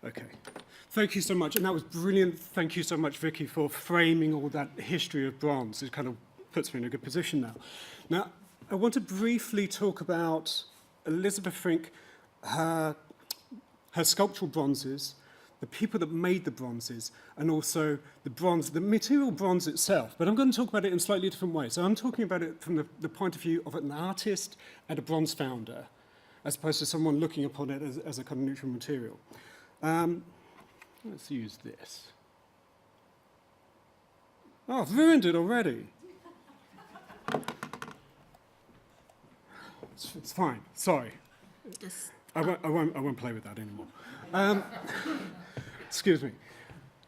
Okay. Thank you so much. And that was brilliant. Thank you so much, Vicky, for framing all that history of bronze. It kind of puts me in a good position now. Now, I want to briefly talk about Elizabeth Frink, her sculptural bronzes, the people that made the bronzes, and also the material bronze itself. But I'm going to talk about it in a slightly different way. So I'm talking about it from the point of view of an artist and a bronze founder, as opposed to someone looking upon it as a kind of neutral material. Let's use this. Oh, I've ruined it already. It's fine. Sorry. I won't play with that anymore. Excuse me.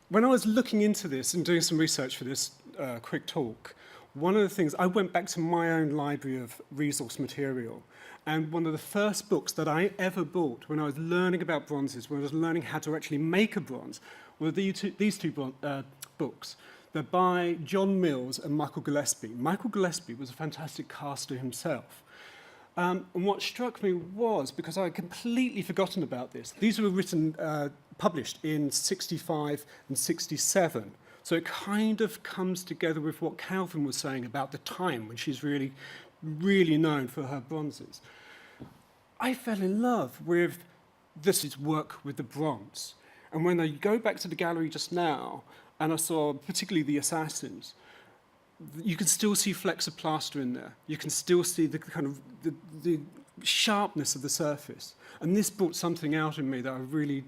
When I was looking into this and doing some research for this quick talk, one of the things, I went back to my own library of resource material, and one of the first books that I ever bought when I was learning about bronzes, when I was learning how to actually make a bronze, were these two books. They're by John Mills and Michael Gillespie. Michael Gillespie was a fantastic caster himself. And what struck me was, because I had completely forgotten about this, these were written, published in 65 and 67. So it kind of comes together with what Calvin was saying about the time when she's really known for her bronzes. I fell in love with this work with the bronze. And when I go back to the gallery just now, and I saw particularly the Assassins, you can still see flecks of plaster in there. You can still see the kind of the sharpness of the surface. And this brought something out in me that I really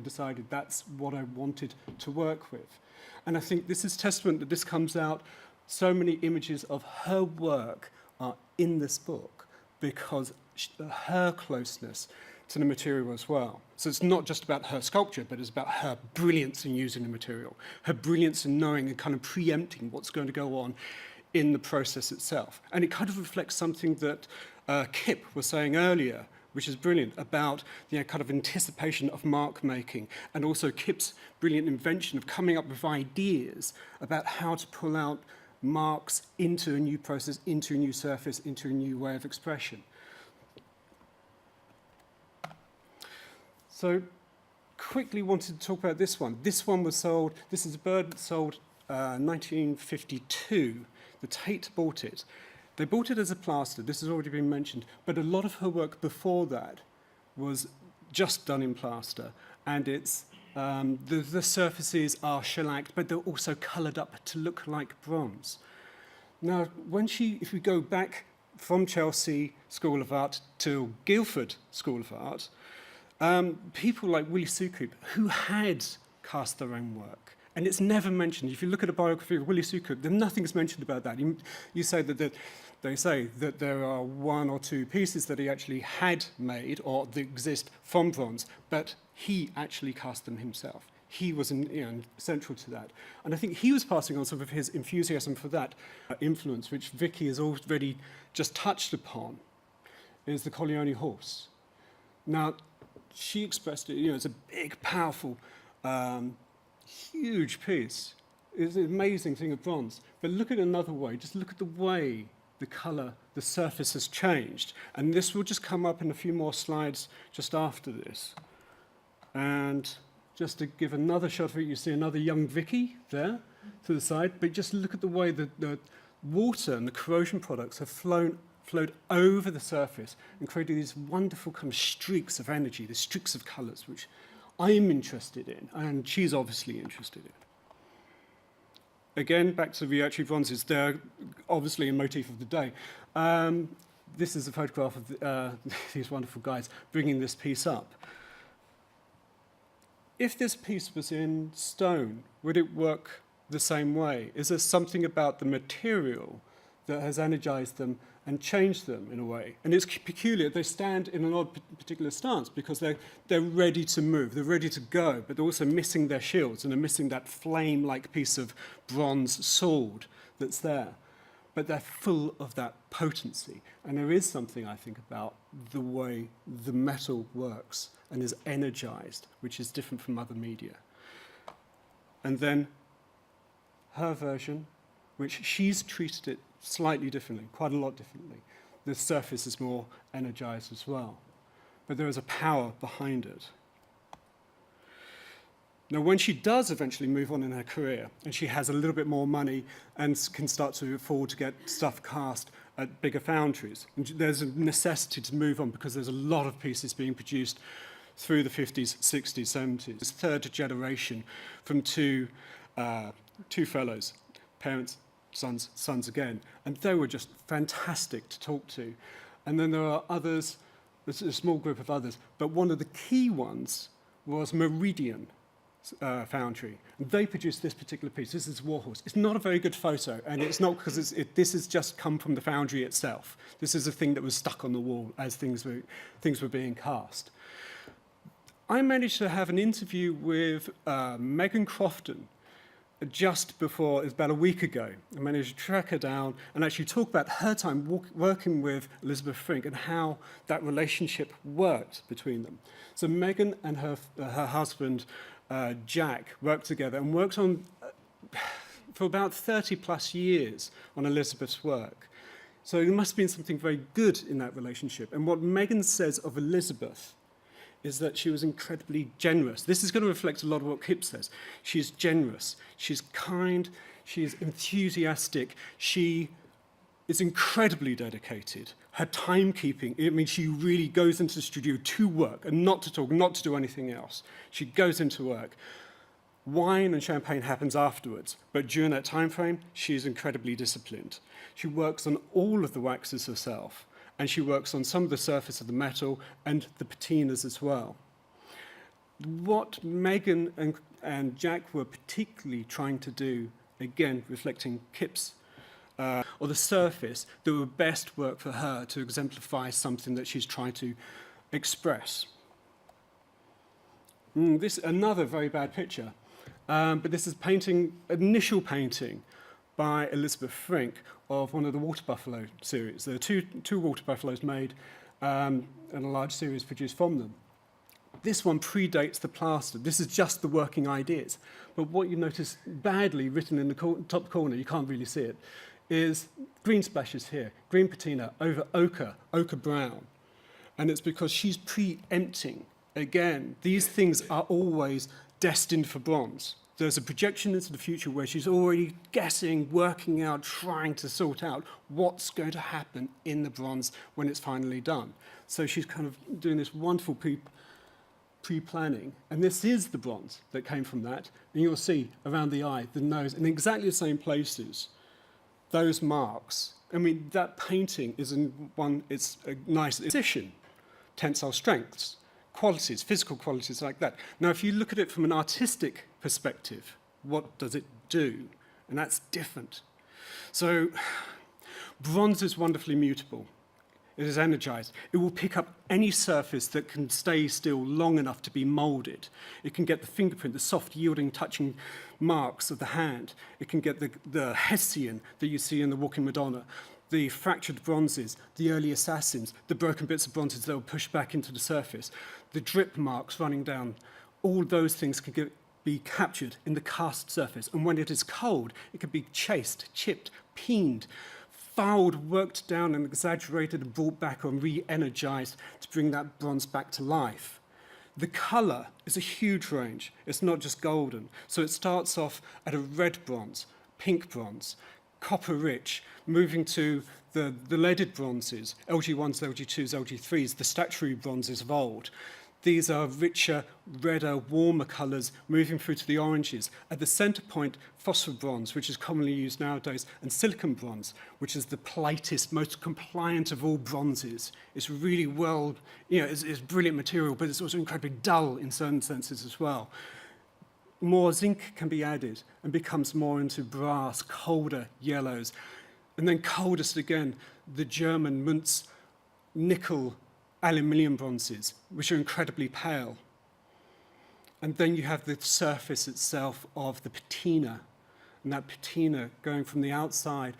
decided that's what I wanted to work with. And I think this is testament that this comes out. So many images of her work are in this book because her closeness to the material as well. So it's not just about her sculpture, but it's about her brilliance in using the material, her brilliance in knowing and kind of preempting what's going to go on in the process itself. And it kind of reflects something that Kip was saying earlier, which is brilliant, about the kind of anticipation of mark making, and also Kip's brilliant invention of coming up with ideas about how to pull out marks into a new process, into a new surface, into a new way of expression. So quickly wanted to talk about this one. This one was sold, this is a bird that sold 1952. The Tate bought it. They bought it as a plaster, this has already been mentioned, but a lot of her work before that was just done in plaster, and it's the surfaces are shellacked, but they're also coloured up to look like bronze. Now, if we go back from Chelsea School of Art to Guildford School of Art, people like Willie Soucoup, who had cast their own work, and it's never mentioned. If you look at a biography of Willie Soucoup, then nothing's mentioned about that. You say that they say that there are one or two pieces that he actually had made or that exist from bronze, but he actually cast them himself. He was central to that. And I think he was passing on some of his enthusiasm for that influence, which Vicky has already just touched upon, is the Colleoni horse. Now, she expressed it, it's a big, powerful, huge piece. It's an amazing thing of bronze. But look at it another way. Just look at the way the colour, the surface has changed. And this will just come up in a few more slides just after this. And just to give another shot of it, you see another young Vicky there to the side. But just look at the way that the water and the corrosion products have flowed over the surface and created these wonderful kind of streaks of energy, the streaks of colours, which I'm interested in, and she's obviously interested in. Again, back to the Riachi bronzes, they're obviously a motif of the day. This is a photograph of these wonderful guys bringing this piece up. If this piece was in stone, would it work the same way? Is there something about the material that has energized them and changed them in a way? And it's peculiar. They stand in an odd particular stance because they're ready to move, they're ready to go, but they're also missing their shields and they're missing that flame-like piece of bronze sword that's there. But they're full of that potency. And there is something, I think, about the way the metal works and is energized, which is different from other media. And then her version, which she's treated it slightly differently, quite a lot differently. The surface is more energized as well. But there is a power behind it. Now, when she does eventually move on in her career, and she has a little bit more money and can start to afford to get stuff cast at bigger foundries, and there's a necessity to move on because there's a lot of pieces being produced through the 50s, 60s, 70s. It's third generation from two fellows, parents, sons again, and they were just fantastic to talk to. And then there are others, there's a small group of others, but one of the key ones was Meridian Foundry, and they produced this particular piece. This is Warhorse. It's not a very good photo, and it's not because this has just come from the foundry itself. This is a thing that was stuck on the wall as things were being cast. I managed to have an interview with Megan Crofton just before, it was about a week ago. I managed to track her down and actually talk about her time working with Elizabeth Frink and how that relationship worked between them. So Megan and her husband, Jack, worked together and worked on, for about 30 plus years on Elizabeth's work. So there must have been something very good in that relationship. And what Megan says of Elizabeth is that she was incredibly generous. This is going to reflect a lot of what Kip says. She's generous, she's kind, she's enthusiastic, she is incredibly dedicated. Her timekeeping, I mean, she really goes into the studio to work and not to talk, not to do anything else. She goes into work. Wine and champagne happens afterwards, but during that time frame, she's incredibly disciplined. She works on all of the waxes herself, and she works on some of the surface of the metal and the patinas as well. What Megan and Jack were particularly trying to do, again, reflecting Kip's, or the surface, that would best work for her to exemplify something that she's trying to express. This is another very bad picture, but this is initial painting by Elizabeth Frink of one of the water buffalo series. There are two water buffaloes made and a large series produced from them. This one predates the plaster. This is just the working ideas. But what you notice badly written in the top corner, you can't really see it, is green splashes here, green patina over ochre brown. And it's because she's preempting. Again, these things are always destined for bronze. There's a projection into the future where she's already guessing, working out, trying to sort out what's going to happen in the bronze when it's finally done. So she's kind of doing this wonderful pre-planning. And this is the bronze that came from that. And you'll see around the eye, the nose, in exactly the same places, those marks. I mean, that painting is it's a nice addition, tensile strengths, qualities, physical qualities like that. Now, if you look at it from an artistic perspective, what does it do? And that's different. So bronze is wonderfully mutable. It is energized. It will pick up any surface that can stay still long enough to be molded. It can get the fingerprint, the soft, yielding, touching marks of the hand. It can get the Hessian that you see in the Walking Madonna, the fractured bronzes, the early assassins, the broken bits of bronzes that will push back into the surface, the drip marks running down. All those things can be captured in the cast surface. And when it is cold, it can be chased, chipped, peened, fouled, worked down and exaggerated and brought back or re-energized to bring that bronze back to life. The color is a huge range. It's not just golden. So it starts off at a red bronze, pink bronze, copper rich, moving to the leaded bronzes, LG1s, LG2s, LG3s, the statuary bronzes of old. These are richer, redder, warmer colours, moving through to the oranges. At the centre point, phosphor bronze, which is commonly used nowadays, and silicon bronze, which is the politest, most compliant of all bronzes. It's really well, it's brilliant material, but it's also incredibly dull in certain senses as well. More zinc can be added and becomes more into brass, colder yellows. And then coldest again, the German Muntz nickel aluminium bronzes, which are incredibly pale. And then you have the surface itself of the patina, and that patina going from the outside,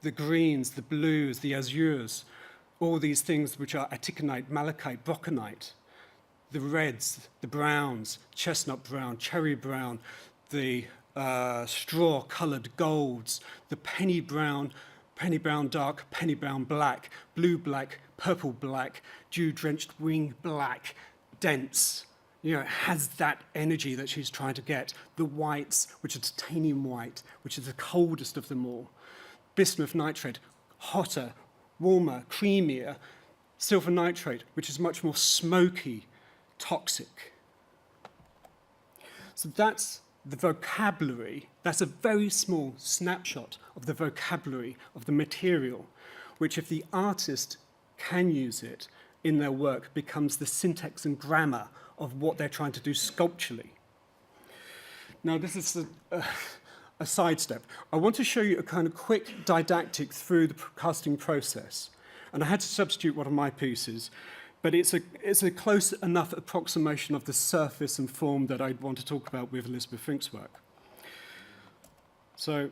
the greens, the blues, the azures, all these things which are aticonite, malachite, broconite, the reds, the browns, chestnut brown, cherry brown, the straw-coloured golds, the penny brown dark, penny brown black, blue black, purple black, dew-drenched wing black, dense. it has that energy that she's trying to get. The whites, which are titanium white, which is the coldest of them all. Bismuth nitrate, hotter, warmer, creamier. Silver nitrate, which is much more smoky, toxic. So that's the vocabulary. That's a very small snapshot of the vocabulary of the material, which if the artist can use it in their work, becomes the syntax and grammar of what they're trying to do sculpturally. Now, this is a sidestep. I want to show you a kind of quick didactic through the casting process. And I had to substitute one of my pieces, but it's a close enough approximation of the surface and form that I'd want to talk about with Elizabeth Frink's work. So,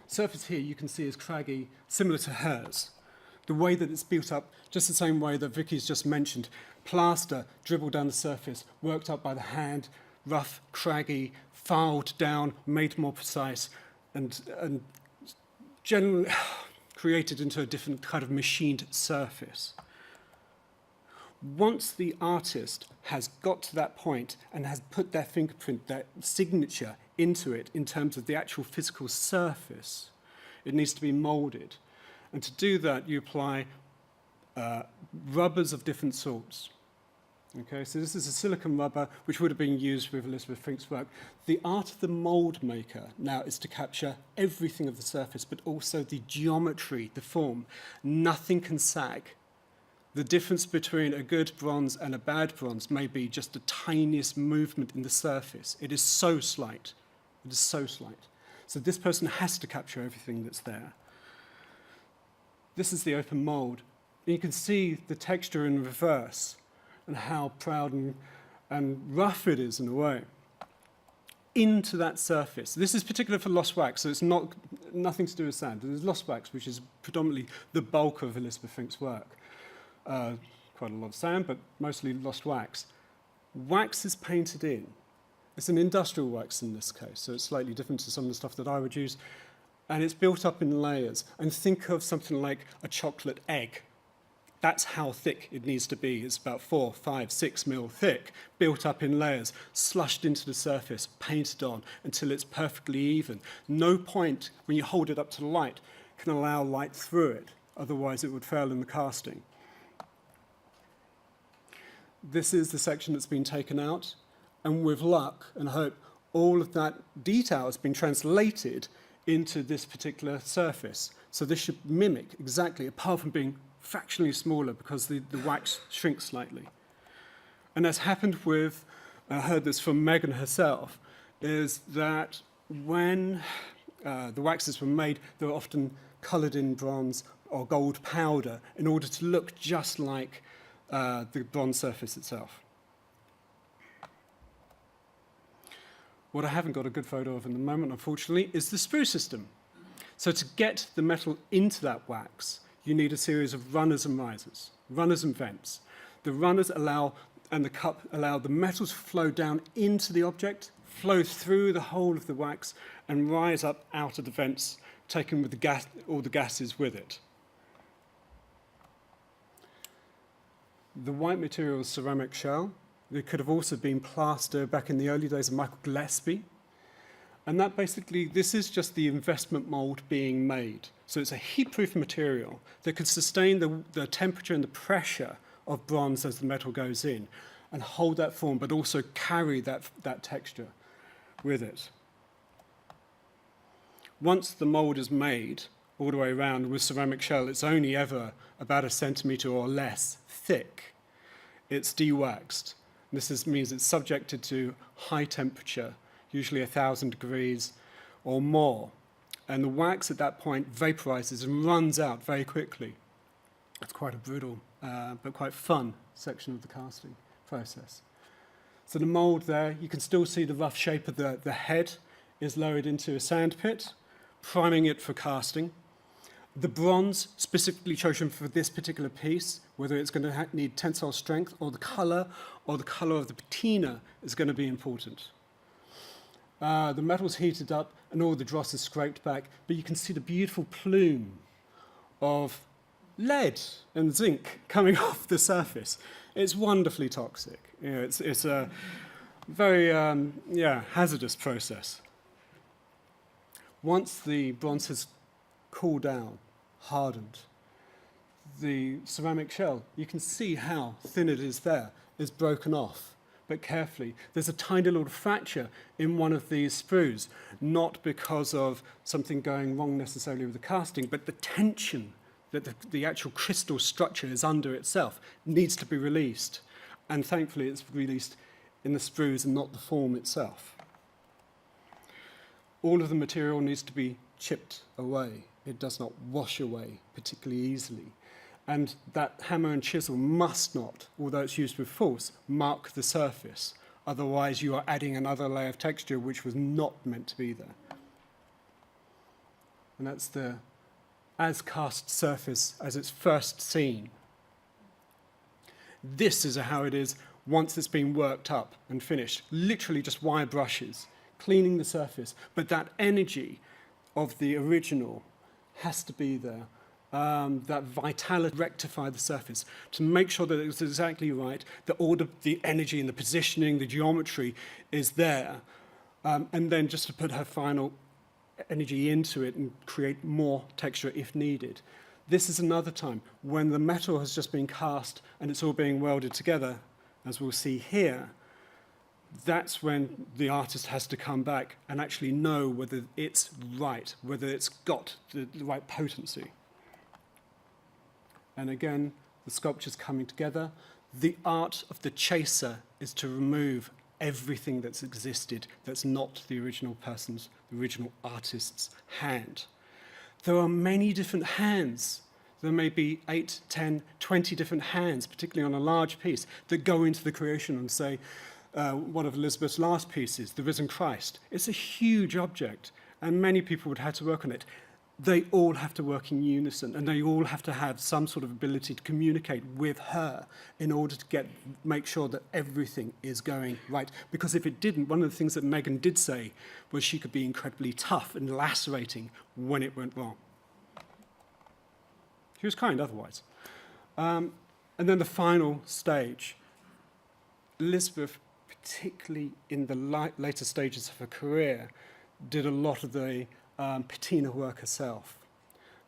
surface here you can see is craggy, similar to hers. The way that it's built up, just the same way that Vicky's just mentioned, plaster dribbled down the surface, worked up by the hand, rough, craggy, filed down, made more precise, and generally created into a different kind of machined surface. Once the artist has got to that point and has put their fingerprint, their signature into it in terms of the actual physical surface, it needs to be molded. And to do that, you apply rubbers of different sorts. Okay, so this is a silicone rubber, which would have been used with Elizabeth Frink's work. The art of the mold maker now is to capture everything of the surface, but also the geometry, the form. Nothing can sag. The difference between a good bronze and a bad bronze may be just the tiniest movement in the surface. It is so slight. It is so slight. So this person has to capture everything that's there. This is the open mold. And you can see the texture in reverse and how proud and rough it is in a way. Into that surface. This is particular for lost wax, so it's nothing to do with sand. There's lost wax, which is predominantly the bulk of Elizabeth Frink's work. Quite a lot of sand, but mostly lost wax. Wax is painted in. It's an industrial wax in this case, so it's slightly different to some of the stuff that I would use. And it's built up in layers. And think of something like a chocolate egg. That's how thick it needs to be. It's about 4, 5, 6 mil thick, built up in layers, slushed into the surface, painted on until it's perfectly even. No point, when you hold it up to the light, can allow light through it. Otherwise, it would fail in the casting. This is the section that's been taken out. And with luck and hope, all of that detail has been translated into this particular surface. So this should mimic exactly, apart from being fractionally smaller because the wax shrinks slightly. And as happened with, I heard this from Megan herself, is that when the waxes were made, they were often coloured in bronze or gold powder in order to look just like the bronze surface itself. What I haven't got a good photo of in the moment, unfortunately, is the sprue system. So to get the metal into that wax, you need a series of runners and risers, runners and vents. The runners allow, and the cup allow the metal to flow down into the object, flow through the whole of the wax, and rise up out of the vents, taking with the gas, all the gases with it. The white material is ceramic shell. It could have also been plaster back in the early days of Michael Gillespie. And that basically, this is just the investment mold being made. So it's a heat-proof material that could sustain the temperature and the pressure of bronze as the metal goes in and hold that form, but also carry that texture with it. Once the mold is made all the way around with ceramic shell, it's only ever about 1 centimetre or less thick. It's de-waxed. This means it's subjected to high temperature, usually 1,000 degrees or more. And the wax at that point vaporizes and runs out very quickly. It's quite a brutal but quite fun section of the casting process. So the mold there, you can still see the rough shape of the head is lowered into a sand pit, priming it for casting. The bronze, specifically chosen for this particular piece, whether it's going to need tensile strength or the color of the patina is going to be important. The metal's heated up and all the dross is scraped back, but you can see the beautiful plume of lead and zinc coming off the surface. It's wonderfully toxic. You know, it's a very hazardous process. Once the bronze has cooled down, hardened, the ceramic shell, you can see how thin it is there, is broken off. But carefully, there's a tiny little fracture in one of these sprues, not because of something going wrong necessarily with the casting, but the tension that the actual crystal structure is under itself needs to be released. And thankfully, it's released in the sprues and not the form itself. All of the material needs to be chipped away. It does not wash away particularly easily. And that hammer and chisel must not, although it's used with force, mark the surface. Otherwise, you are adding another layer of texture which was not meant to be there. And that's the as-cast surface as it's first seen. This is how it is once it's been worked up and finished. Literally just wire brushes, cleaning the surface. But that energy of the original has to be there. That vitality rectify the surface to make sure that it's exactly right, that all the energy and the positioning, the geometry is there, and then just to put her final energy into it and create more texture if needed. This is another time when the metal has just been cast and it's all being welded together, as we'll see here. That's when the artist has to come back and actually know whether it's right, whether it's got the right potency. And again, the sculpture's coming together. The art of the chaser is to remove everything that's existed that's not the original person's, the original artist's hand. There are many different hands. There may be 8, 10, 20 different hands, particularly on a large piece, that go into the creation and say, one of Elizabeth's last pieces, The Risen Christ. It's a huge object, and many people would have to work on it. They all have to work in unison, and they all have to have some sort of ability to communicate with her in order to make sure that everything is going right. Because if it didn't, one of the things that Megan did say was she could be incredibly tough and lacerating when it went wrong. She was kind otherwise. And then the final stage. Elizabeth, particularly in the later stages of her career, did a lot of the patina work herself.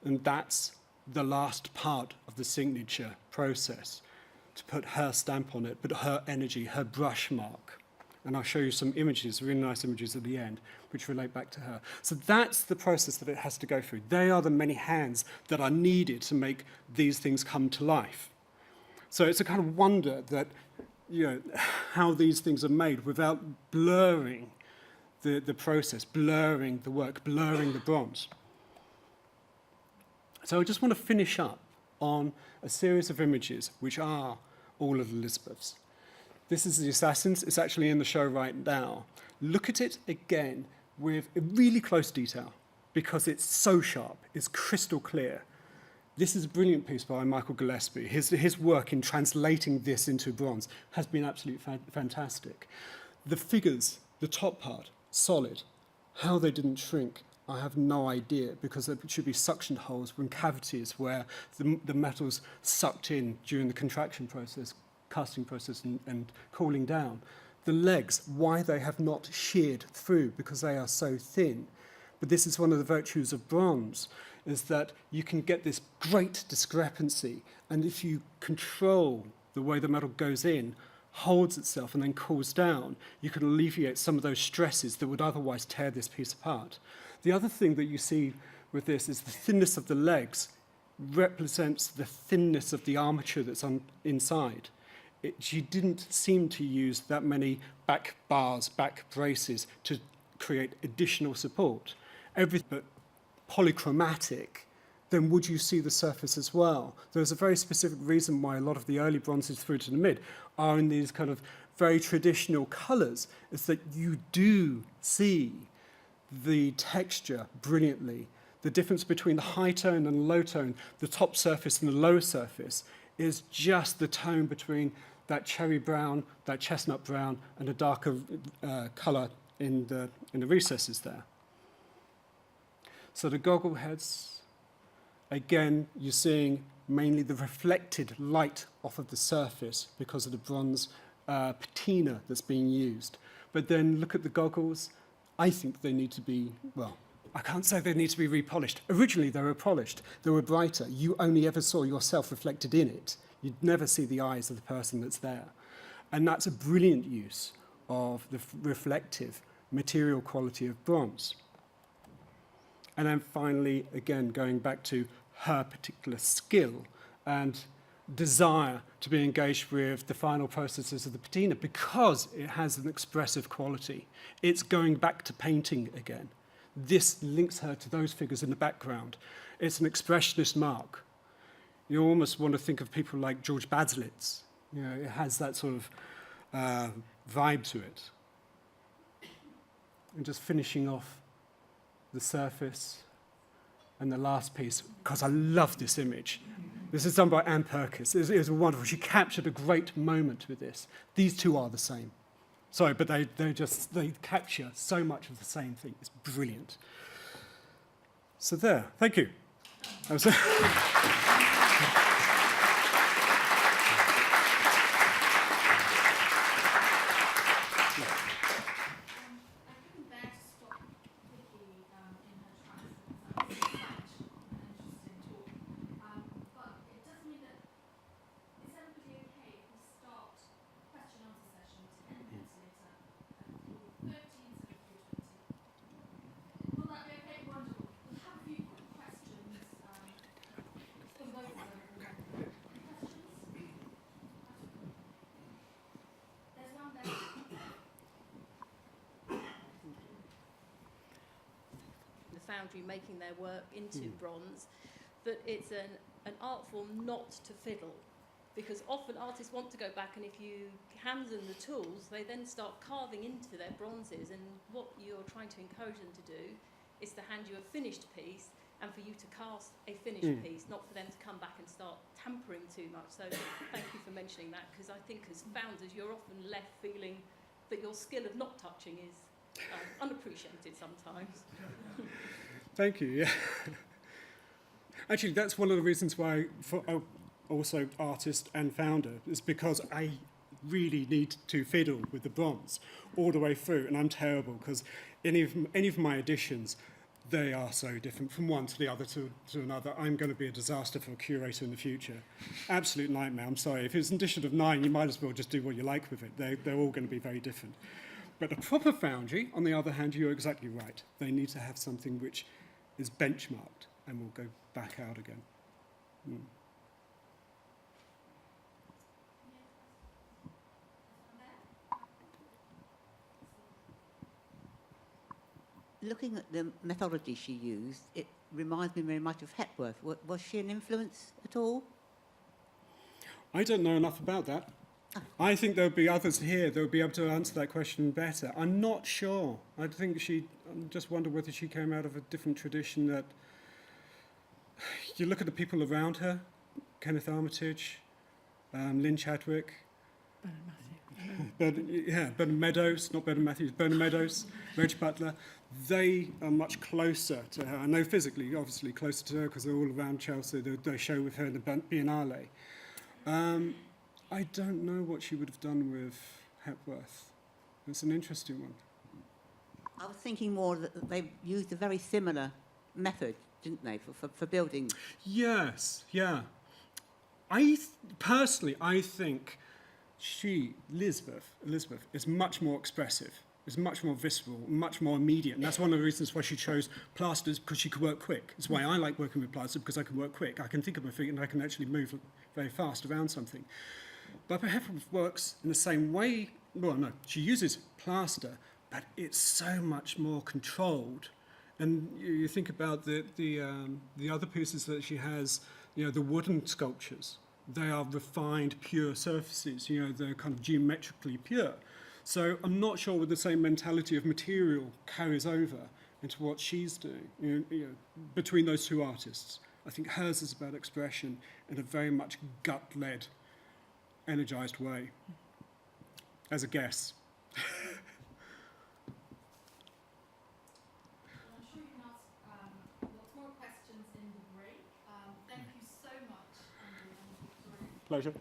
And that's the last part of the signature process, to put her stamp on it, but her energy, her brush mark. And I'll show you some images, really nice images at the end, which relate back to her. So that's the process that it has to go through. They are the many hands that are needed to make these things come to life. So it's a kind of wonder that, you know, how these things are made without blurring the process, blurring the work, blurring the bronze. So I just want to finish up on a series of images which are all of Elizabeth's. This is the Assassins. It's actually in the show right now. Look at it again with a really close detail because it's so sharp, it's crystal clear. This is a brilliant piece by Michael Gillespie. His work in translating this into bronze has been absolutely fantastic. The figures, the top part, solid. How they didn't shrink, I have no idea, because there should be suction holes and cavities where the metal's sucked in during the contraction process, casting process and cooling down. The legs, why they have not sheared through, because they are so thin. But this is one of the virtues of bronze, is that you can get this great discrepancy, and if you control the way the metal goes in, holds itself and then cools down, you can alleviate some of those stresses that would otherwise tear this piece apart. The other thing that you see with this is the thinness of the legs represents the thinness of the armature that's inside. She didn't seem to use that many back bars, back braces to create additional support. Everything but polychromatic, then would you see the surface as well? There's a very specific reason why a lot of the early bronzes through to the mid are in these kind of very traditional colours, is that you do see the texture brilliantly. The difference between the high tone and the low tone, the top surface and the lower surface, is just the tone between that cherry brown, that chestnut brown, and a darker colour in the recesses there. So the goggle heads, again, you're seeing mainly the reflected light off of the surface because of the bronze patina that's being used. But then look at the goggles. I think they need to be, well, I can't say they need to be repolished. Originally, they were polished. They were brighter. You only ever saw yourself reflected in it. You'd never see the eyes of the person that's there. And that's a brilliant use of the reflective material quality of bronze. And then finally, again, going back to her particular skill and desire to be engaged with the final processes of the patina because it has an expressive quality. It's going back to painting again. This links her to those figures in the background. It's an expressionist mark. You almost want to think of people like George Baselitz. You know, it has that sort of vibe to it. And just finishing off the surface and the last piece, because I love this image. This is done by Anne Perkins. It was wonderful. She captured a great moment with this. These two are the same. Sorry, but they capture so much of the same thing. It's brilliant. So there, thank you. That was foundry making their work into bronze, but it's an art form not to fiddle, because often artists want to go back, and if you hand them the tools, they then start carving into their bronzes, and what you're trying to encourage them to do is to hand you a finished piece and for you to cast a finished piece, not for them to come back and start tampering too much. So thank you for mentioning that, because I think as founders you're often left feeling that your skill of not touching is unappreciated sometimes. Thank you, yeah. Actually, that's one of the reasons why, for also artist and founder, is because I really need to fiddle with the bronze all the way through, and I'm terrible, because any of my editions, they are so different from one to the other to another. I'm going to be a disaster for a curator in the future. Absolute nightmare, I'm sorry. If it's an edition of 9, you might as well just do what you like with it. They're all going to be very different. But a proper foundry, on the other hand, you're exactly right. They need to have something which is benchmarked and will go back out again. Looking at the methodology she used, it reminds me very much of Hepworth. Was she an influence at all? I don't know enough about that. I think there'll be others here that will be able to answer that question better. I'm not sure. I just wonder whether she came out of a different tradition that... You look at the people around her, Kenneth Armitage, Lynn Chadwick, Bernard Meadows, not Bernard Matthews, Bernard Meadows, Reg Butler. They are much closer to her. I know physically, obviously, closer to her because they're all around Chelsea. They show with her in the Biennale. I don't know what she would have done with Hepworth. It's an interesting one. I was thinking more that they used a very similar method, didn't they, for building? Yes, yeah. Personally, I think Elizabeth, is much more expressive, is much more visceral, much more immediate. And that's one of the reasons why she chose plasters, because she could work quick. It's why I like working with plaster, because I can work quick. I can think of my feet and I can actually move very fast around something. But Hepworth works in the same way. Well, no, she uses plaster, but it's so much more controlled. And you think about the other pieces that she has, the wooden sculptures. They are refined, pure surfaces. They're kind of geometrically pure. So I'm not sure whether the same mentality of material carries over into what she's doing. Between those two artists, I think hers is about expression in a very much gut-led, energized way. As a guess. I'm sure you can ask lots more questions in the break. Thank you so much. Pleasure.